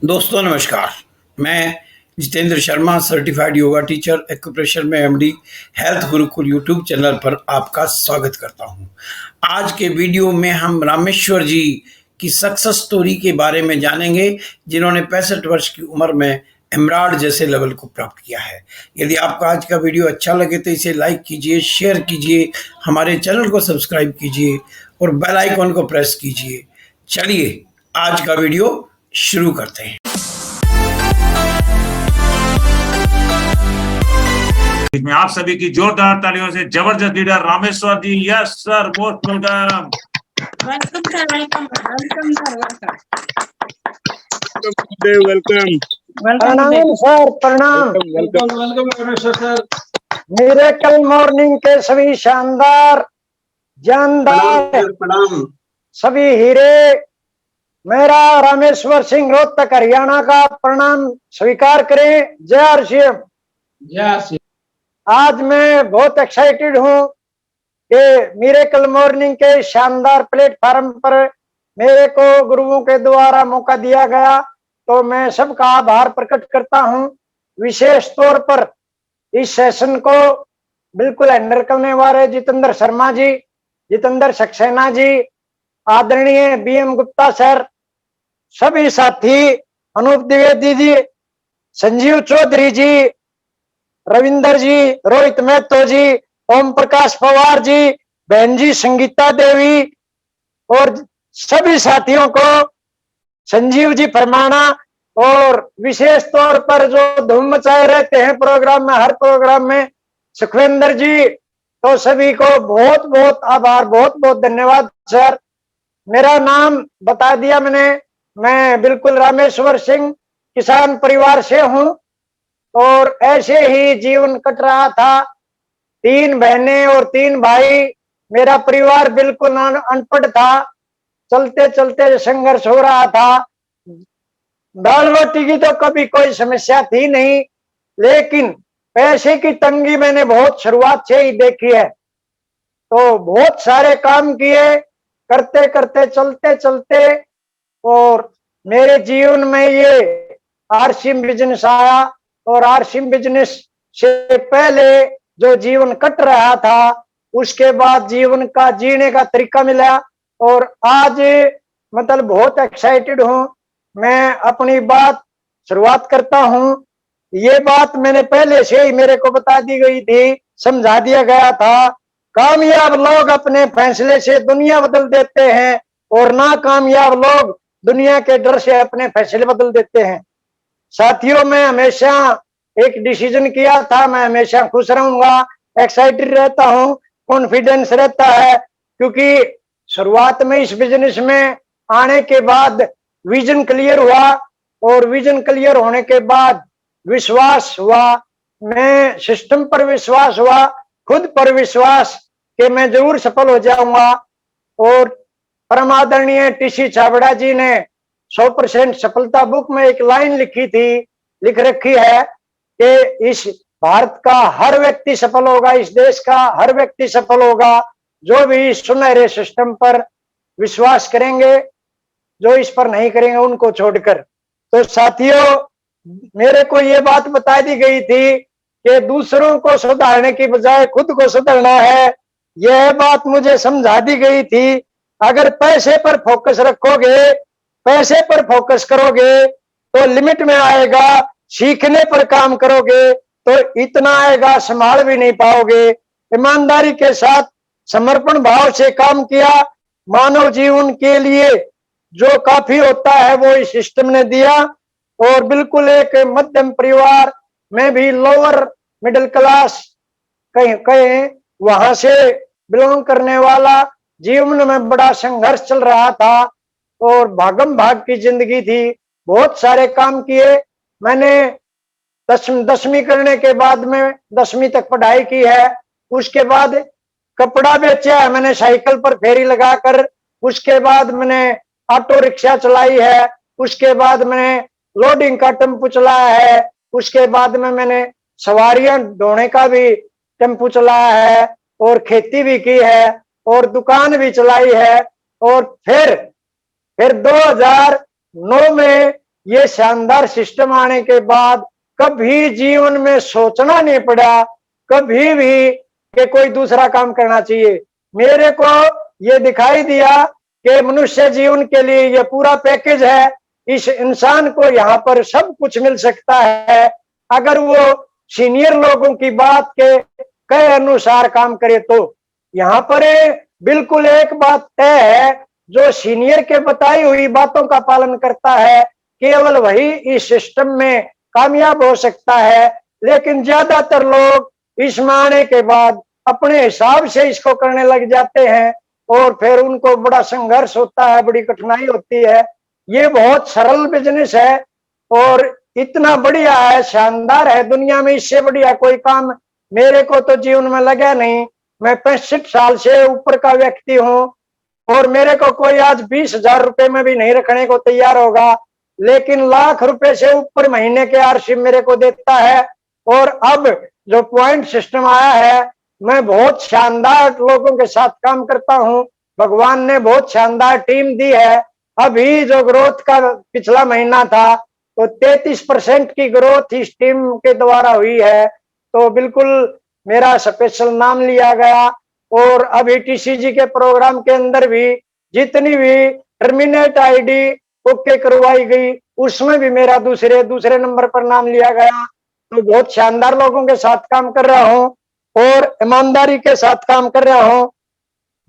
दोस्तों नमस्कार। मैं Jitendra Sharma, certified yoga teacher, acupressure में MD, Health Gurukul YouTube channel पर आपका स्वागत करता हूं। आज के वीडियो में हम रामेश्वर जी की सक्सेस स्टोरी के बारे में जानेंगे, जिन्होंने 65 वर्ष की उम्र में एमराल्ड जैसे लेवल को प्राप्त किया है। यदि आपको आज का वीडियो अच्छा लगे तो इसे लाइक कीजिए, शेयर कीजिए, हमारे चैनल को सब्सक्राइब कीजिए और बेल आइकॉन को प्रेस कीजिए। चलिए आज का वीडियो शुरू करते हैं। में आप सभी की जोरदार तालियों से जबरदस्त leader Rameshwar ji. Yes sir, most welcome. Welcome sir, welcome sir, welcome प्रणाम सर, प्रणाम। Welcome Rameshwar sir. Miracle morning के सभी शानदार जानदार प्रणाम। सभी हीरे, मेरा रामेश्वर सिंह रोहतक हरियाणा का प्रणाम स्वीकार करें। जय आरसीएम। जय। आज मैं बहुत एक्साइटेड हूँ कि मिरेकल मॉर्निंग के शानदार प्लेटफार्म पर मेरे को गुरुओं के द्वारा मौका दिया गया, तो मैं सबका आभार प्रकट करता हूँ। विशेष तौर पर इस सेशन को बिल्कुल हैंडल करने वाले जितेंद्र शर्मा जी, जितेंद्र सक्सेना जी, आदरणीय बीएम गुप्ता सर, सभी साथी, अनूप द्विवेदी जी, संजीव चौधरी जी, रविंदर जी, रोहित महतो जी, ओम प्रकाश पवार जी, बहन जी संगीता देवी और सभी साथियों को, संजीव जी परमाणा, और विशेष तौर पर जो धूम मचाए रहते हैं प्रोग्राम में, हर प्रोग्राम में, सुखविंदर जी, तो सभी को बहुत बहुत आभार, बहुत बहुत धन्यवाद सर। मेरा नाम बता दिया मैंने, मैं बिल्कुल रामेश्वर सिंह किसान परिवार से हूं और ऐसे ही जीवन कट रहा था। 3 बहनें और 3 भाई, मेरा परिवार बिल्कुल अनपढ़ था। चलते चलते संघर्ष हो रहा था। दाल रोटी की तो कभी कोई समस्या थी नहीं, लेकिन पैसे की तंगी मैंने बहुत शुरुआत से ही देखी है। तो बहुत सारे काम किए, करते करते चलते चलते, और मेरे जीवन में ये आरसीएम बिजनेस आया। और आरसीएम बिजनेस से पहले जो जीवन कट रहा था, उसके बाद जीवन का जीने का तरीका मिला और आज मतलब बहुत एक्साइटेड हूँ। मैं अपनी बात शुरुआत करता हूँ। ये बात मैंने पहले से ही मेरे को बता दी गई थी, समझा दिया गया था। कामयाब लोग अपने फैसले से दुनिया बदल देते हैं और नाकामयाब लोग दुनिया के डर से अपने फैसले बदल देते हैं। साथियों, मैं हमेशा एक डिसीजन किया था, मैं हमेशा खुश रहूंगा, एक्साइटेड रहता हूँ, कॉन्फिडेंस रहता है, क्योंकि शुरुआत में इस बिजनेस में आने के बाद विजन क्लियर हुआ और विजन क्लियर होने के बाद विश्वास हुआ। मैं सिस्टम पर विश्वास हुआ, खुद पर विश्वास कि मैं जरूर सफल हो जाऊंगा। और परम आदरणीय टीसी छाबड़ा जी ने 100% सफलता बुक में एक लाइन लिखी थी, लिख रखी है कि इस भारत का हर व्यक्ति सफल होगा, इस देश का हर व्यक्ति सफल होगा जो भी इस सुनहरे सिस्टम पर विश्वास करेंगे, जो इस पर नहीं करेंगे उनको छोड़कर। तो साथियों, मेरे को ये बात बता दी गई थी कि दूसरों को सुधारने की बजाय खुद को सुधारना है। यह बात मुझे समझा दी गई थी। अगर पैसे पर फोकस रखोगे, पैसे पर फोकस करोगे तो लिमिट में आएगा, सीखने पर काम करोगे तो इतना आएगा संभाल भी नहीं पाओगे। ईमानदारी के साथ समर्पण भाव से काम किया, मानव जीवन के लिए जो काफी होता है वो इस सिस्टम ने दिया। और बिल्कुल एक मध्यम परिवार में भी लोअर मिडिल क्लास कहीं वहां से बिलोंग करने वाला, जीवन में बड़ा संघर्ष चल रहा था और भागम भाग की जिंदगी थी। बहुत सारे काम किए मैंने। 10वीं करने के बाद में 10वीं तक पढ़ाई की है। उसके बाद कपड़ा बेचा है मैंने साइकिल पर फेरी लगाकर। उसके बाद मैंने ऑटो रिक्शा चलाई है। उसके बाद मैंने लोडिंग का टेम्पो चलाया है। उसके बाद में मैंने सवारियां ढोने का भी टेम्पो चलाया है और खेती भी की है और दुकान भी चलाई है। और फिर 2009 में ये शानदार सिस्टम आने के बाद कभी जीवन में सोचना नहीं पड़ा कभी भी कि कोई दूसरा काम करना चाहिए। मेरे को ये दिखाई दिया कि मनुष्य जीवन के लिए ये पूरा पैकेज है। इस इंसान को यहाँ पर सब कुछ मिल सकता है अगर वो सीनियर लोगों की बात के कहे अनुसार काम करे। तो यहाँ पर बिल्कुल एक बात तय है, जो सीनियर के बताई हुई बातों का पालन करता है केवल वही इस सिस्टम में कामयाब हो सकता है। लेकिन ज्यादातर लोग इसमें आने के बाद अपने हिसाब से इसको करने लग जाते हैं और फिर उनको बड़ा संघर्ष होता है, बड़ी कठिनाई होती है। ये बहुत सरल बिजनेस है और इतना बढ़िया है, शानदार है। दुनिया में इससे बढ़िया कोई काम मेरे को तो जीवन में लगा नहीं। मैं 65 साल से ऊपर का व्यक्ति हूँ और मेरे को कोई आज 20,000 रुपए में भी नहीं रखने को तैयार होगा, लेकिन लाख रुपए से ऊपर महीने के आरसीएम मेरे को देता है। और अब जो पॉइंट सिस्टम आया है, मैं बहुत शानदार लोगों के साथ काम करता हूँ। भगवान ने बहुत शानदार टीम दी है। अभी जो ग्रोथ का पिछला महीना था तो 33% की ग्रोथ इस टीम के द्वारा हुई है। तो बिल्कुल मेरा स्पेशल नाम लिया गया और अभी टीसीजी के प्रोग्राम के अंदर भी जितनी भी टर्मिनेट आईडी ओके करवाई गई उसमें भी मेरा दूसरे नंबर पर नाम लिया गया। तो बहुत शानदार लोगों के साथ काम कर रहा हूँ और ईमानदारी के साथ काम कर रहा हूँ।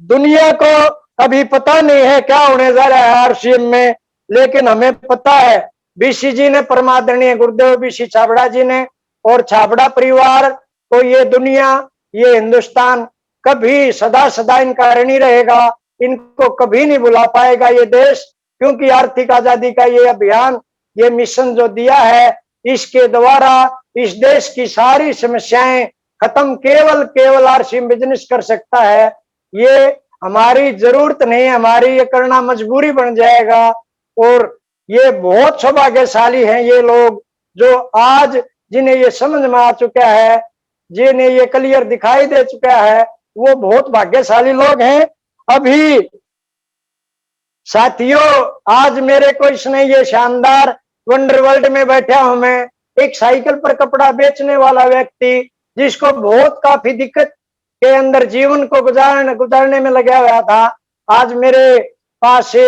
दुनिया को अभी पता नहीं है क्या होने जा रहा है आरसीएम में, लेकिन हमें पता है बीसी जी ने, परमादरणीय गुरुदेव बीसी छाबड़ा जी ने और छाबड़ा परिवार को ये दुनिया, ये हिंदुस्तान कभी सदा सदा इनका ऋणी रहेगा। इनको कभी नहीं भुला पाएगा ये देश, क्योंकि आर्थिक आजादी का ये अभियान, ये मिशन जो दिया है, इसके द्वारा इस देश की सारी समस्याएं खत्म केवल आरसीएम बिजनेस कर सकता है। ये हमारी जरूरत नहीं, हमारी ये करना मजबूरी बन जाएगा। और ये बहुत सौभाग्यशाली हैं ये लोग जो आज जिन्हें ये समझ में आ चुका है, जिन्हें ये क्लियर दिखाई दे चुका है, वो बहुत भाग्यशाली लोग हैं। अभी साथियों, आज मेरे को इसने ये शानदार वंडर वर्ल्ड में बैठा हूं मैं, एक साइकिल पर कपड़ा बेचने वाला व्यक्ति जिसको बहुत काफी दिक्कत के अंदर जीवन को गुजारने में लगा हुआ था। आज मेरे पास से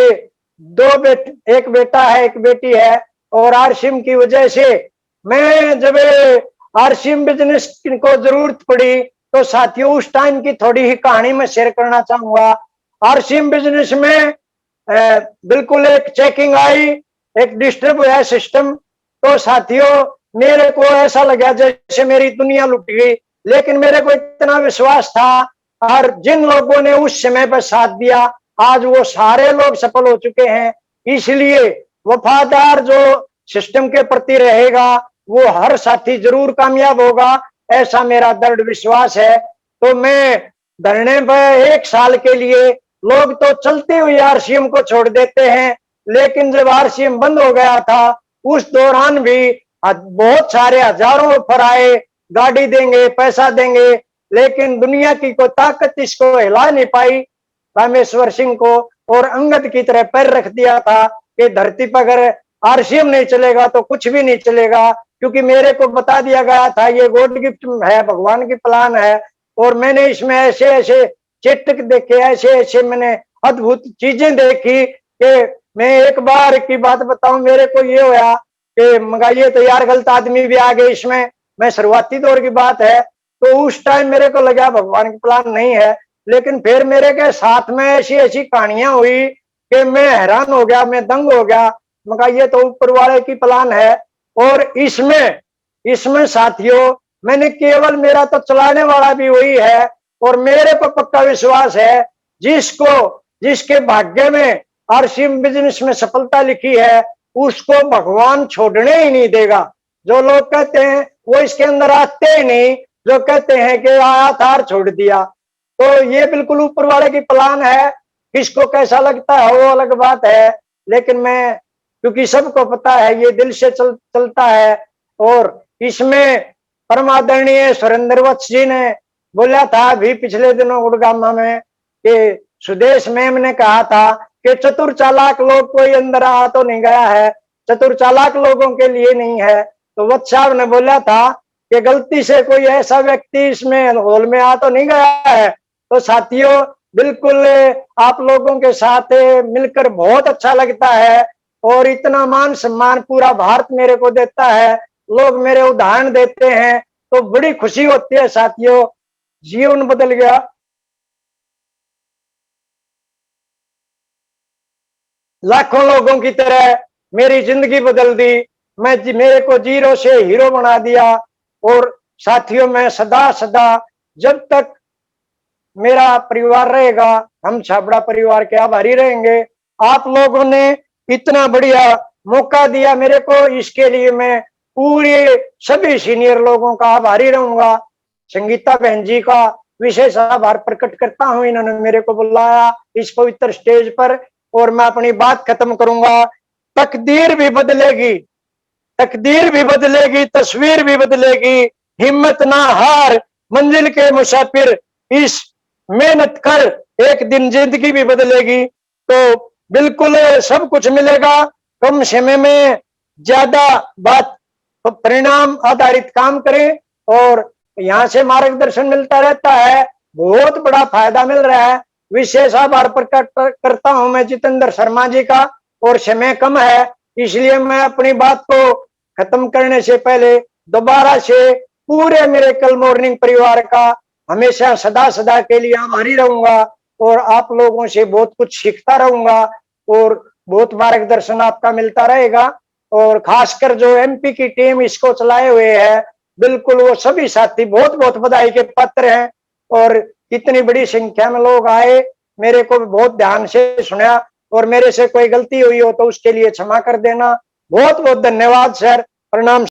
एक बेटा है, एक बेटी है। और आरसीएम की वजह से मैं जब आरसीएम बिजनेस को जरूरत पड़ी तो साथियों उस टाइम की थोड़ी ही कहानी मैं शेयर करना चाहूंगा। आरसीएम बिजनेस में बिल्कुल एक चेकिंग आई, एक डिस्टर्ब हुआ सिस्टम। तो साथियों मेरे को ऐसा लगा जैसे मेरी दुनिया लुट गई, लेकिन मेरे को इतना विश्वास था और जिन लोगों ने उस समय पर साथ दिया आज वो सारे लोग सफल हो चुके हैं। इसलिए वफादार जो सिस्टम के प्रति रहेगा वो हर साथी जरूर कामयाब होगा, ऐसा मेरा दृढ़ विश्वास है। तो मैं धरने पर 1 साल के लिए, लोग तो चलते हुए आरसीएम को छोड़ देते हैं, लेकिन जब आरसीएम बंद हो गया था उस दौरान भी बहुत सारे हजारों ऑफर आए, गाड़ी देंगे, पैसा देंगे, लेकिन दुनिया की कोई ताकत इसको हिला नहीं पाई रामेश्वर सिंह को। और अंगद की तरह पैर रख दिया था कि धरती पर अगर आरसीएम नहीं चलेगा तो कुछ भी नहीं चलेगा, क्योंकि मेरे को बता दिया गया था ये गॉड गिफ्ट है, भगवान की प्लान है। और मैंने इसमें ऐसे ऐसे चिट्ठ देखे, ऐसे ऐसे मैंने अद्भुत चीजें देखी कि मैं एक बार की बात बताऊं, मेरे को ये होया कि मंगाइए तो यार गलत आदमी भी आ गए इसमें। मैं शुरुआती दौर की बात है, तो उस टाइम मेरे को लगा भगवान की प्लान नहीं है, लेकिन फिर मेरे के साथ में ऐसी ऐसी कहानियां हुई कि मैं हैरान हो गया, मैं दंग हो गया। मगर ये तो ऊपर वाले की प्लान है। और इसमें साथियों मैंने केवल, मेरा तो चलाने वाला भी वही है और मेरे को पक्का विश्वास है जिसके भाग्य में आरसीएम बिजनेस में सफलता लिखी है उसको भगवान छोड़ने ही नहीं देगा। जो लोग कहते हैं वो इसके अंदर आते ही नहीं, जो कहते हैं कि आया था और छोड़ दिया। तो ये बिल्कुल ऊपर वाले की प्लान है, किसको कैसा लगता है वो अलग बात है, लेकिन मैं, क्योंकि सबको पता है ये दिल से चलता है। और इसमें परमादरणीय सुरेंद्र वत्स जी ने बोला था अभी पिछले दिनों गुड़गामा में कि सुदेश मैम ने कहा था कि चतुर चालाक लोग कोई अंदर आ तो नहीं गया है, चतुर चालाक लोगों के लिए नहीं है। तो वत्स साहब ने बोला था कि गलती से कोई ऐसा व्यक्ति इसमें हॉल में आ तो नहीं गया है। तो साथियों, बिल्कुल आप लोगों के साथ मिलकर बहुत अच्छा लगता है और इतना मान सम्मान पूरा भारत मेरे को देता है, लोग मेरे उदाहरण देते हैं, तो बड़ी खुशी होती है साथियों। जीवन बदल गया। लाखों लोगों की तरह मेरी जिंदगी बदल दी। मेरे को जीरो से हीरो बना दिया। और साथियों, मैं सदा सदा जब तक मेरा परिवार रहेगा, हम छाबड़ा परिवार के आभारी रहेंगे। आप लोगों ने इतना बढ़िया मौका दिया मेरे को, इसके लिए मैं पूरे सभी सीनियर लोगों का आभारी रहूंगा। संगीता बहन जी का विशेष आभार प्रकट करता हूं, इन्होंने मेरे को बुलाया इस पवित्र स्टेज पर। और मैं अपनी बात खत्म करूंगा। तकदीर भी बदलेगी, तकदीर भी बदलेगी, तस्वीर भी बदलेगी। हिम्मत ना हार मंजिल के मुसाफिर, इस मेहनत कर, एक दिन जिंदगी भी बदलेगी। तो बिल्कुल सब कुछ मिलेगा। कम समय में ज्यादा बात, तो परिणाम आधारित काम करें और यहाँ से मार्गदर्शन मिलता रहता है, बहुत बड़ा फायदा मिल रहा है। विशेष आभार प्रकट करता हूं मैं जितेंद्र शर्मा जी का। और समय कम है, इसलिए मैं अपनी बात को खत्म करने से पहले दोबारा से पूरे मिरेकल मॉर्निंग परिवार का हमेशा सदा सदा के लिए आभारी रहूंगा और आप लोगों से बहुत कुछ सीखता रहूंगा और बहुत मार्गदर्शन आपका मिलता रहेगा। और खासकर जो एमपी की टीम इसको चलाए हुए है, बिल्कुल वो सभी साथी बहुत बहुत बधाई के पात्र हैं। और इतनी बड़ी संख्या में लोग आए, मेरे को बहुत ध्यान से सुना और मेरे से कोई गलती हुई हो तो उसके लिए क्षमा कर देना। बहुत बहुत धन्यवाद सर। प्रणाम।